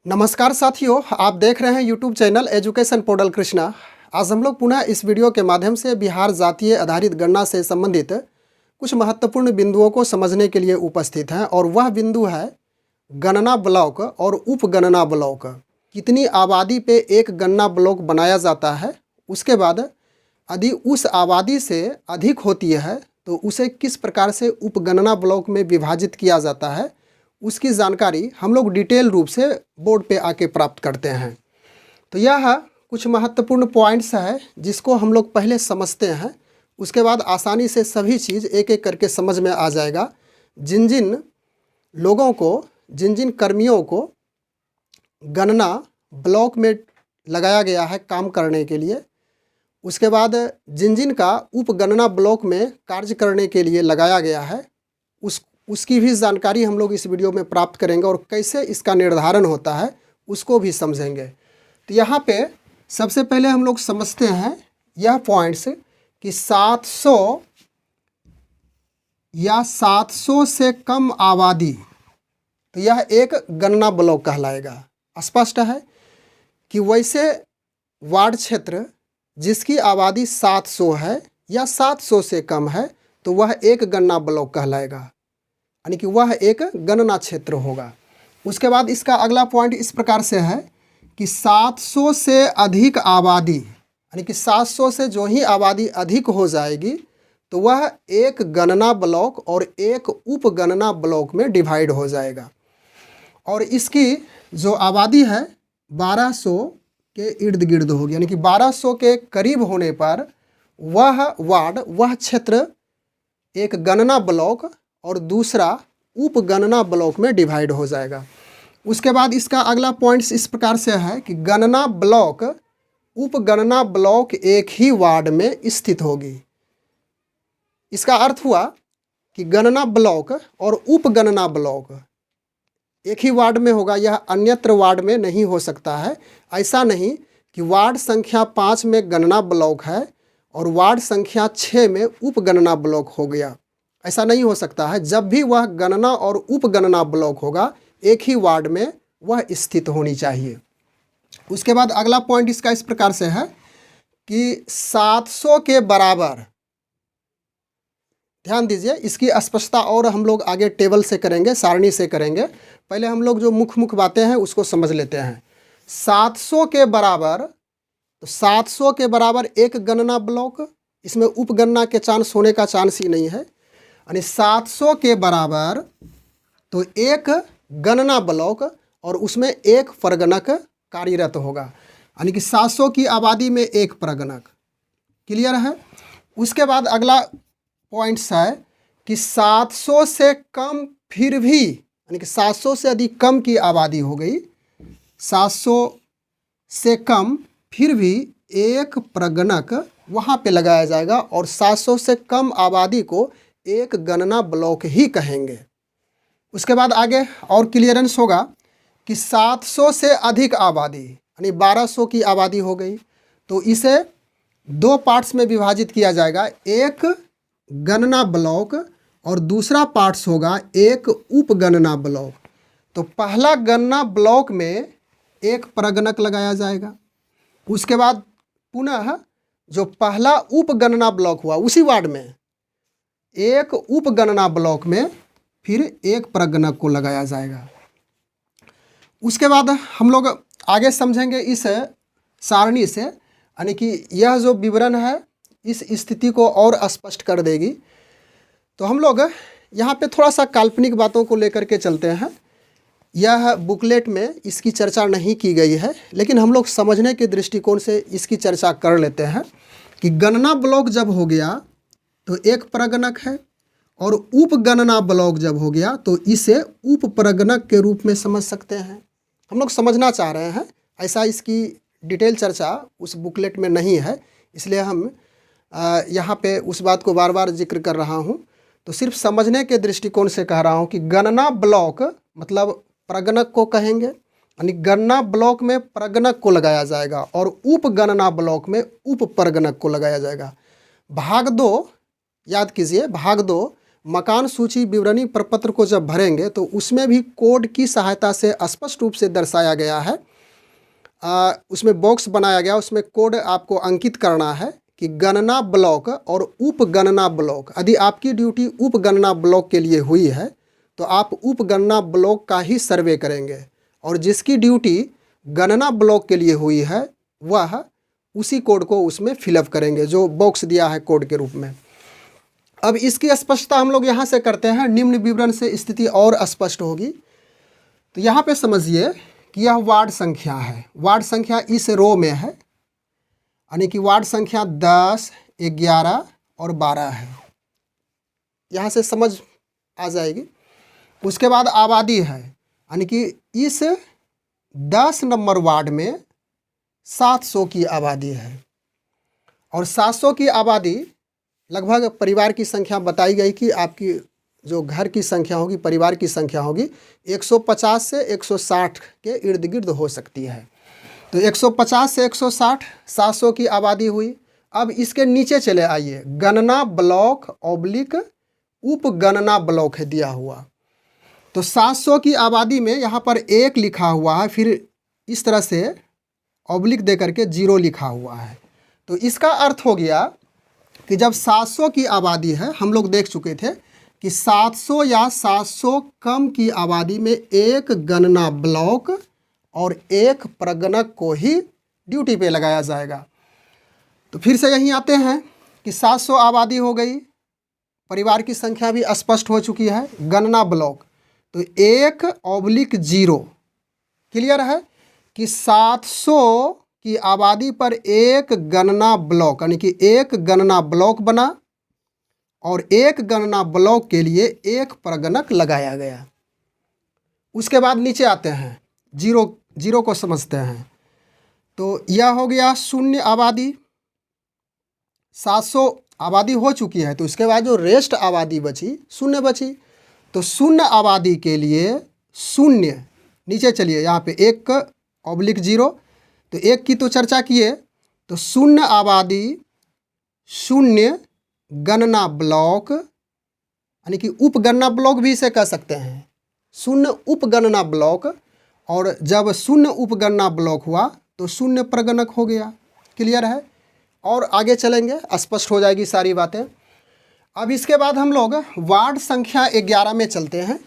नमस्कार साथियों, आप देख रहे हैं YouTube channel education portal Krishna. आज हम लोग पुनः इस वीडियो के माध्यम से बिहार जातीय आधारित गणना से संबंधित कुछ महत्वपूर्ण बिंदुओं को समझने के लिए उपस्थित हैं और वह बिंदु है गणना ब्लॉक और उपगणना ब्लॉक। कितनी आबादी पे एक गणना ब्लॉक बनाया जाता है, उसके बाद यदि उस आबादी से अधिक होती है तो उसे किस प्रकार से उपगणना ब्लॉक में विभाजित किया जाता है, उसकी जानकारी हम लोग डिटेल रूप से बोर्ड पे आके प्राप्त करते हैं। तो यह कुछ महत्वपूर्ण पॉइंट्स है जिसको हम लोग पहले समझते हैं, उसके बाद आसानी से सभी चीज़ एक एक करके समझ में आ जाएगा। जिन जिन लोगों को, जिन जिन कर्मियों को गणना ब्लॉक में लगाया गया है काम करने के लिए, उसके बाद जिन जिन का उपगणना ब्लॉक में कार्य करने के लिए लगाया गया है, उसकी भी जानकारी हम लोग इस वीडियो में प्राप्त करेंगे और कैसे इसका निर्धारण होता है उसको भी समझेंगे। तो यहाँ पे सबसे पहले हम लोग समझते हैं यह पॉइंट्स कि 700 या 700 से कम आबादी, तो यह एक गणना ब्लॉक कहलाएगा। स्पष्ट है कि वैसे वार्ड क्षेत्र जिसकी आबादी 700 है या 700 से कम है तो वह एक गणना ब्लॉक कहलाएगा, यानी कि वह एक गणना क्षेत्र होगा। उसके बाद इसका अगला पॉइंट इस प्रकार से है कि 700 से अधिक आबादी, यानी कि 700 से जो ही आबादी अधिक हो जाएगी तो वह एक गणना ब्लॉक और एक उपगणना ब्लॉक में डिवाइड हो जाएगा। और इसकी जो आबादी है 1200 के इर्द गिर्द होगी, यानी कि 1200 के करीब होने पर वह वार्ड, वह क्षेत्र एक गणना ब्लॉक और दूसरा उपगणना ब्लॉक में डिवाइड हो जाएगा। उसके बाद इसका अगला पॉइंट्स इस प्रकार से है कि गणना ब्लॉक, उपगणना ब्लॉक एक ही वार्ड में स्थित होगी। इसका अर्थ हुआ कि गणना ब्लॉक और उपगणना ब्लॉक एक ही वार्ड में होगा, यह अन्यत्र वार्ड में नहीं हो सकता है। ऐसा नहीं कि वार्ड संख्या 5 में गणना ब्लॉक है और वार्ड संख्या 6 में उपगणना ब्लॉक हो गया, ऐसा नहीं हो सकता है। जब भी वह गणना और उपगणना ब्लॉक होगा एक ही वार्ड में वह स्थित होनी चाहिए। उसके बाद अगला पॉइंट इसका इस प्रकार से है कि 700 के बराबर, ध्यान दीजिए इसकी स्पष्टता और हम लोग आगे टेबल से करेंगे, सारणी से करेंगे। पहले हम लोग जो मुख्य बातें हैं उसको समझ लेते हैं। 700 के बराबर, तो 700 के बराबर एक गणना ब्लॉक, इसमें उपगणना के चांस होने का चांस ही नहीं है, यानी 700 के बराबर तो एक गणना ब्लॉक और उसमें एक प्रगणक कार्यरत होगा, यानी कि 700 की आबादी में एक प्रगणक। क्लियर है। उसके बाद अगला पॉइंट्स है कि 700 से कम फिर भी, यानी कि 700 से अधिक कम की आबादी हो गई, 700 से कम फिर भी एक प्रगणक वहाँ पे लगाया जाएगा और 700 से कम आबादी को एक गणना ब्लॉक ही कहेंगे। उसके बाद आगे और क्लियरेंस होगा कि 700 से अधिक आबादी, यानी 1200 की आबादी हो गई, तो इसे दो पार्ट्स में विभाजित किया जाएगा, एक गणना ब्लॉक और दूसरा पार्ट्स होगा एक उपगणना ब्लॉक। तो पहला गणना ब्लॉक में एक प्रगणक लगाया जाएगा। उसके बाद पुनः जो पहला उपगणना ब्लॉक हुआ उसी वार्ड में एक उपगणना ब्लॉक में फिर एक प्रगणक को लगाया जाएगा। उसके बाद हम लोग आगे समझेंगे इस सारणी से, यानी कि यह जो विवरण है इस स्थिति को और स्पष्ट कर देगी। तो हम लोग यहाँ पे थोड़ा सा काल्पनिक बातों को लेकर के चलते हैं। यह बुकलेट में इसकी चर्चा नहीं की गई है, लेकिन हम लोग समझने के दृष्टिकोण से इसकी चर्चा कर लेते हैं कि गणना ब्लॉक जब हो गया तो एक प्रगणक है और उपगणना ब्लॉक जब हो गया तो इसे उप प्रगणक के रूप में समझ सकते हैं। हम लोग समझना चाह रहे हैं, ऐसा इसकी डिटेल चर्चा उस बुकलेट में नहीं है, इसलिए हम यहाँ पे उस बात को बार बार जिक्र कर रहा हूँ। तो सिर्फ समझने के दृष्टिकोण से कह रहा हूँ कि गणना ब्लॉक मतलब प्रगणक को कहेंगे, यानी गणना ब्लॉक में प्रगणक को लगाया जाएगा और उपगणना ब्लॉक में उप प्रगणक को लगाया जाएगा। भाग 2 याद कीजिए, भाग 2 मकान सूची विवरणी प्रपत्र को जब भरेंगे तो उसमें भी कोड की सहायता से स्पष्ट रूप से दर्शाया गया है। उसमें बॉक्स बनाया गया, उसमें कोड आपको अंकित करना है कि गणना ब्लॉक और उप गणना ब्लॉक। यदि आपकी ड्यूटी उप गणना ब्लॉक के लिए हुई है तो आप उप गणना ब्लॉक का ही सर्वे करेंगे, और जिसकी ड्यूटी गणना ब्लॉक के लिए हुई है वह उसी कोड को उसमें फिलअप करेंगे जो बॉक्स दिया है कोड के रूप में। अब इसकी स्पष्टता हम लोग यहाँ से करते हैं, निम्न विवरण से स्थिति और स्पष्ट होगी। तो यहाँ पे समझिए कि यह वार्ड संख्या है, वार्ड संख्या इस रो में है, यानी कि वार्ड संख्या 10, 11 और 12 है। यहाँ से समझ आ जाएगी। उसके बाद आबादी है, यानी कि इस 10 नंबर वार्ड में 700 की आबादी है, और 700 की आबादी लगभग परिवार की संख्या बताई गई कि आपकी जो घर की संख्या होगी, परिवार की संख्या होगी 150 से 160 के इर्द गिर्द हो सकती है। तो 150 से 160 700 की आबादी हुई। अब इसके नीचे चले आइए, गणना ब्लॉक ऑब्लिक उप गणना ब्लॉक है दिया हुआ। तो 700 की आबादी में यहाँ पर 1 लिखा हुआ है, फिर इस तरह से ऑब्लिक दे करके 0 लिखा हुआ है। तो इसका अर्थ हो गया कि जब 700 की आबादी है, हम लोग देख चुके थे कि 700 या 700 कम की आबादी में एक गणना ब्लॉक और एक प्रगणक को ही ड्यूटी पे लगाया जाएगा। तो फिर से यहीं आते हैं कि 700 आबादी हो गई, परिवार की संख्या भी स्पष्ट हो चुकी है, गणना ब्लॉक तो 1/0 क्लियर है कि 700 की आबादी पर एक गणना ब्लॉक, यानी कि एक गणना ब्लॉक बना और एक गणना ब्लॉक के लिए एक प्रगणक लगाया गया। उसके बाद नीचे आते हैं, जीरो को समझते हैं। तो यह हो गया शून्य आबादी। 700 आबादी हो चुकी है, तो इसके बाद जो रेस्ट आबादी बची, शून्य बची, तो शून्य आबादी के लिए शून्य, नीचे चलिए यहाँ पे 1/0, तो 1 की तो चर्चा किए, तो शून्य आबादी शून्य गणना ब्लॉक, यानी कि उप गणना ब्लॉक भी इसे कह सकते हैं, शून्य उप गणना ब्लॉक, और जब शून्य उप गणना ब्लॉक हुआ तो शून्य प्रगणक हो गया। क्लियर है? और आगे चलेंगे, स्पष्ट हो जाएगी सारी बातें। अब इसके बाद हम लोग वार्ड संख्या 11 में चलते हैं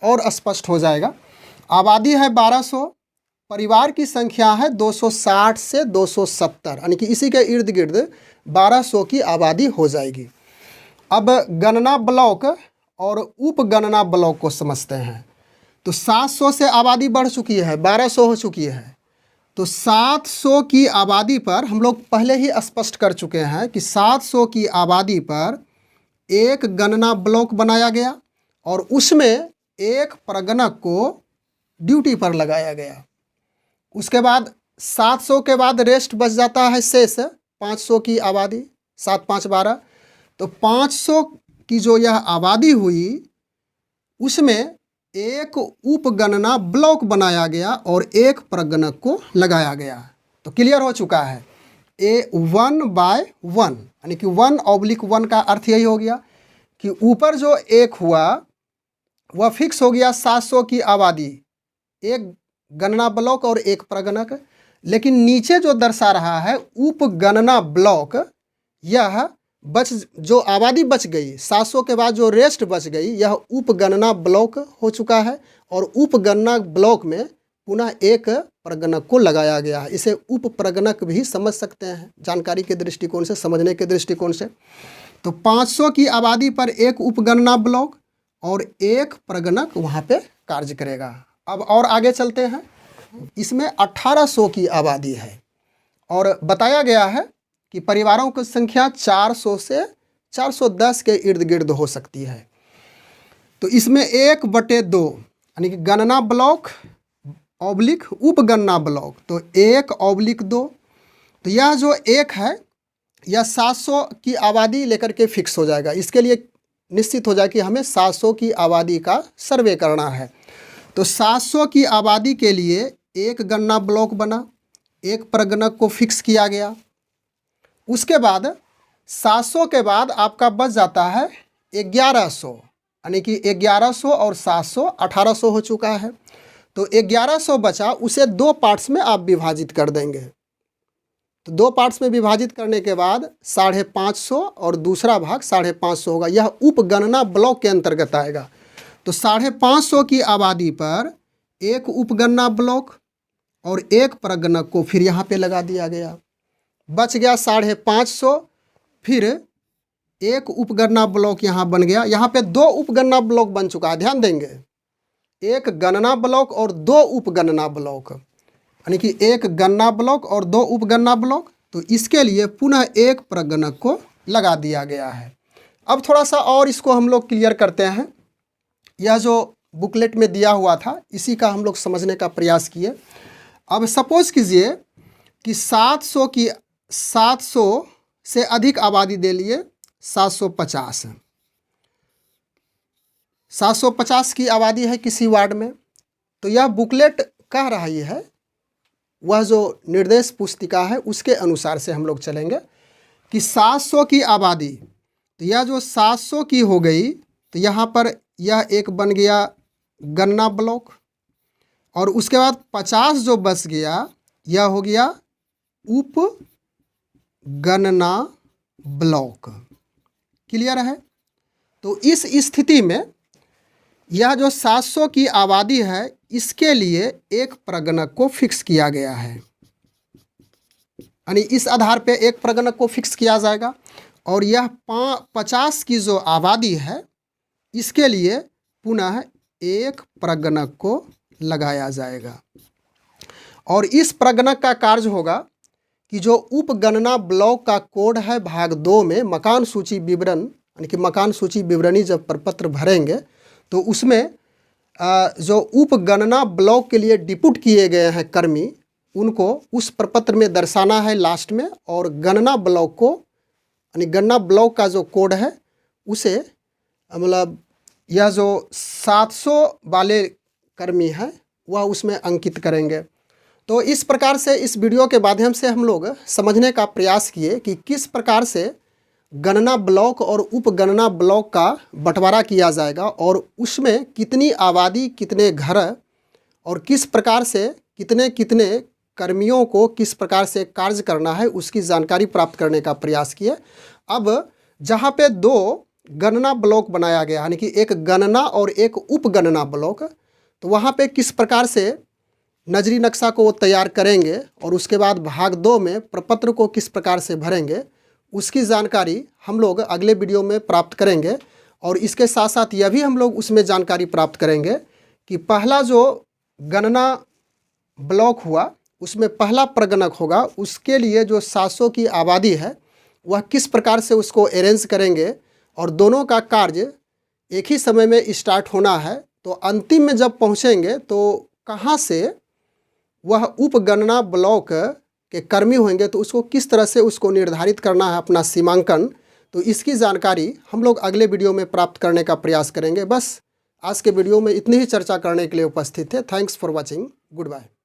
और स्पष्ट हो जाएगा। आबादी है 1200, परिवार की संख्या है 260 से 270, यानी कि इसी के इर्द गिर्द 1200 की आबादी हो जाएगी। अब गणना ब्लॉक और उप गणना ब्लॉक को समझते हैं। तो 700 से आबादी बढ़ चुकी है, 1200 हो चुकी है। तो 700 की आबादी पर हम लोग पहले ही स्पष्ट कर चुके हैं कि 700 की आबादी पर एक गणना ब्लॉक बनाया गया और उसमें एक प्रगणक को ड्यूटी पर लगाया गया। उसके बाद 700 के बाद रेस्ट बच जाता है शेष 500 की आबादी, 7 5 12। तो 500 की जो यह आबादी हुई उसमें एक उप गणना ब्लॉक बनाया गया और एक प्रगणक को लगाया गया। तो क्लियर हो चुका है, 1/1, यानी कि 1/1 का अर्थ यही हो गया कि ऊपर जो एक हुआ वह फिक्स हो गया 700 की आबादी, एक गणना ब्लॉक और एक प्रगणक। लेकिन नीचे जो दर्शा रहा है उप गणना ब्लॉक, यह जो आबादी बच गई 700 के बाद जो रेस्ट बच गई, यह उप गणना ब्लॉक हो चुका है और उप गणना ब्लॉक में पुनः एक प्रगणक को लगाया गया है। इसे उप प्रगणक भी समझ सकते हैं जानकारी के दृष्टिकोण से, समझने के दृष्टिकोण से। तो 500 की आबादी पर एक उप गणना ब्लॉक और एक प्रगणक वहाँ पे कार्य करेगा। अब और आगे चलते हैं, इसमें 1800 की आबादी है और बताया गया है कि परिवारों की संख्या 400 से 410 के इर्द गिर्द हो सकती है। तो इसमें 1/2, यानी कि गणना ब्लॉक ऑब्लिक उप गणना ब्लॉक, तो 1/2। तो यह जो एक है यह 700 की आबादी लेकर के फिक्स हो जाएगा। इसके लिए निश्चित हो जाए कि हमें 700 की आबादी का सर्वे करना है। तो 700 की आबादी के लिए एक गणना ब्लॉक बना, एक प्रगणक को फिक्स किया गया। उसके बाद 700 के बाद आपका बच जाता है 1100, यानी कि 1100 और 700 1800 हो चुका है। तो 1100 बचा, उसे 2 पार्ट्स में आप विभाजित कर देंगे। तो 2 पार्ट्स में विभाजित करने के बाद 550 और दूसरा भाग 550 होगा। यह उपगणना ब्लॉक के अंतर्गत आएगा। तो 550 की आबादी पर एक उपगणना ब्लॉक और एक परगणक को फिर यहाँ पे लगा दिया गया। बच गया 550, फिर एक उपगणना ब्लॉक यहाँ बन गया। यहाँ पे 2 उपगणना ब्लॉक बन चुका है, ध्यान देंगे। एक गणना ब्लॉक और 2 उपगणना ब्लॉक, यानी कि एक गणना ब्लॉक और 2 उपगणना ब्लॉक। तो इसके लिए पुनः एक परगणक को लगा दिया गया है। अब थोड़ा सा और इसको हम लोग क्लियर करते हैं। यह जो बुकलेट में दिया हुआ था इसी का हम लोग समझने का प्रयास किए। अब सपोज कीजिए कि 700 से अधिक आबादी दे लिए 750 है। 750 की आबादी है किसी वार्ड में। तो यह बुकलेट कह रही है, वह जो निर्देश पुस्तिका है उसके अनुसार से हम लोग चलेंगे कि 700 की आबादी, तो यह जो 700 की हो गई तो यहाँ पर यह एक बन गया गणना ब्लॉक, और उसके बाद 50 जो बच गया यह हो गया उप गणना ब्लॉक। क्लियर है? तो इस स्थिति में यह जो 700 की आबादी है इसके लिए एक परगणक को फिक्स किया गया है, यानी इस आधार पे एक परगणक को फिक्स किया जाएगा। और यह 50 की जो आबादी है इसके लिए पुनः एक परगणक को लगाया जाएगा। और इस परगणक का कार्य होगा कि जो उपगणना ब्लॉक का कोड है भाग 2 में मकान सूची विवरण, यानी कि मकान सूची विवरणी जब प्रपत्र भरेंगे तो उसमें जो उपगणना ब्लॉक के लिए डिप्यूट किए गए हैं कर्मी, उनको उस प्रपत्र में दर्शाना है लास्ट में। और गणना ब्लॉक को, यानी गणना ब्लॉक का जो कोड है उसे, मतलब यह जो 700 वाले कर्मी हैं वह उसमें अंकित करेंगे। तो इस प्रकार से इस वीडियो के माध्यम से हम लोग समझने का प्रयास किए कि किस प्रकार से गणना ब्लॉक और उपगणना ब्लॉक का बंटवारा किया जाएगा, और उसमें कितनी आबादी, कितने घर, और किस प्रकार से कितने कितने कर्मियों को किस प्रकार से कार्य करना है उसकी जानकारी प्राप्त करने का प्रयास किए। अब जहाँ पे 2 गणना ब्लॉक बनाया गया, यानी कि एक गणना और एक उपगणना ब्लॉक, तो वहाँ पे किस प्रकार से नजरी नक्शा को वो तैयार करेंगे और उसके बाद भाग 2 में प्रपत्र को किस प्रकार से भरेंगे उसकी जानकारी हम लोग अगले वीडियो में प्राप्त करेंगे। और इसके साथ साथ यह भी हम लोग उसमें जानकारी प्राप्त करेंगे कि पहला जो गणना ब्लॉक हुआ उसमें पहला परगणक होगा, उसके लिए जो 700 की आबादी है वह किस प्रकार से उसको अरेंज करेंगे, और दोनों का कार्य एक ही समय में स्टार्ट होना है। तो अंतिम में जब पहुँचेंगे तो कहाँ से वह उपगणना ब्लॉक के कर्मी होंगे, तो उसको किस तरह से उसको निर्धारित करना है अपना सीमांकन, तो इसकी जानकारी हम लोग अगले वीडियो में प्राप्त करने का प्रयास करेंगे। बस आज के वीडियो में इतनी ही चर्चा करने के लिए उपस्थित थे। Thanks for watching. Good bye.